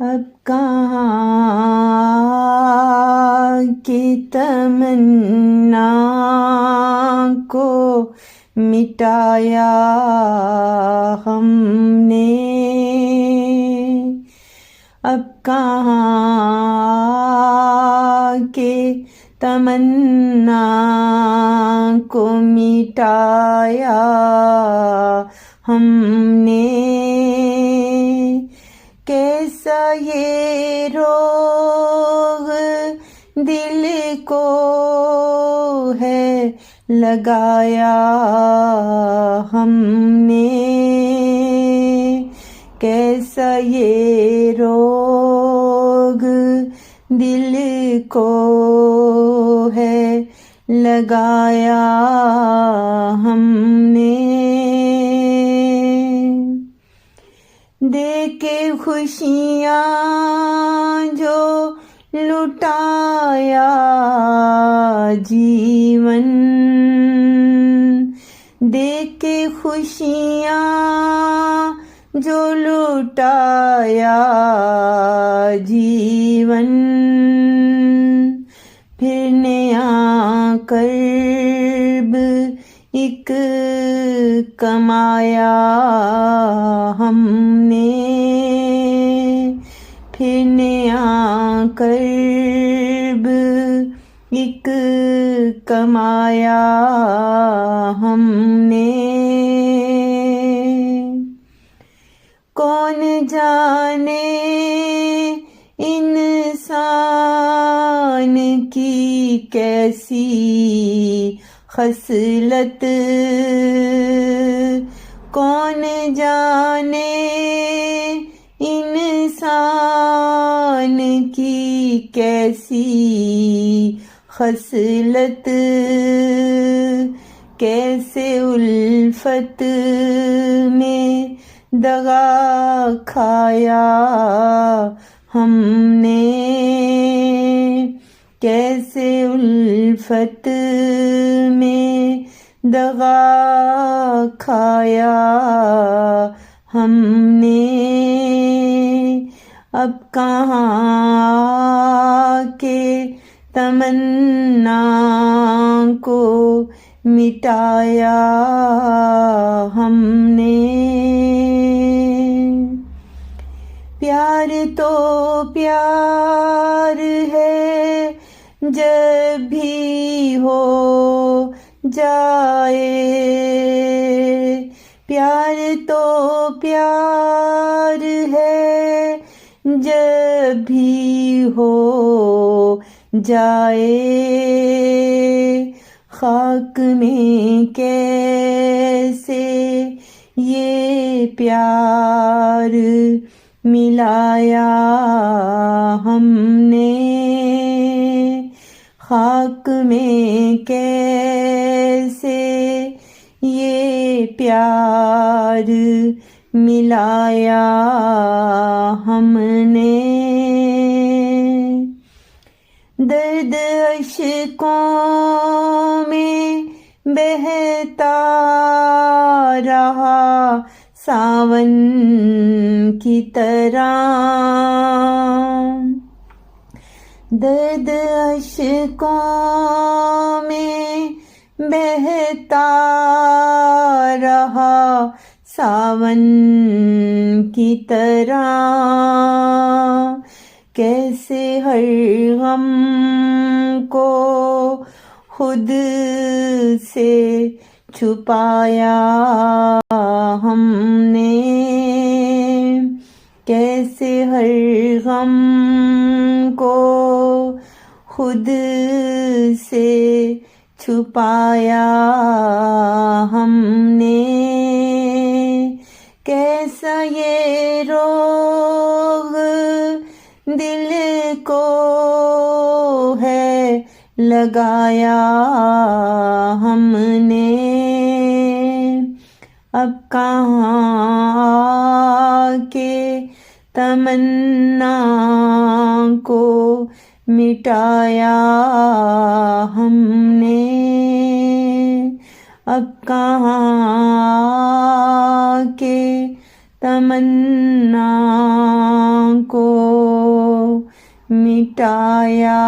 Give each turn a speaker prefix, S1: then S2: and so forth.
S1: अब कहाँ की तमन्ना को मिटाया हमने, अब कहाँ के तमन्ना को मिटाया हमने। कैसा ये रोग दिल को है लगाया हमने, कैसा ये रोग दिल को है लगाया हमने। देके खुशियाँ जो लुटाया जीवन, देके खुशियाँ जो लुटाया जीवन, फिर नया कर्ब एक कमाया हमने, फिर नया कर्ब एक कमाया हमने। कौन जाने इंसान की कैसी खसलत, कौन जाने इंसान की कैसी खसलत, कैसे उल्फत में दगा खाया हमने, कैसे उल्फत में दगा खाया हमने। अब कहाँ के तमन्ना को मिटाया हमने। प्यार तो प्यार है जब भी हो जाए, प्यार तो प्यार है जब भी हो जाए। खाक में कैसे ये प्यार मिलाया हमने, खाक में कैसे ये प्यार मिलाया हमने। दर्द अश्कों में बहता रहा सावन की तरह, दर्द अश्कों में बहता रहा सावन की तरह। कैसे हर गम को खुद से छुपाया हमने, कैसे हर गम को खुद से छुपाया हमने। कैसा ये रोग दिल को है लगाया हमने। अब कहाँ के तमन्ना को मिटाया हमने, अब कहाँ के तमन्ना को मिटाया।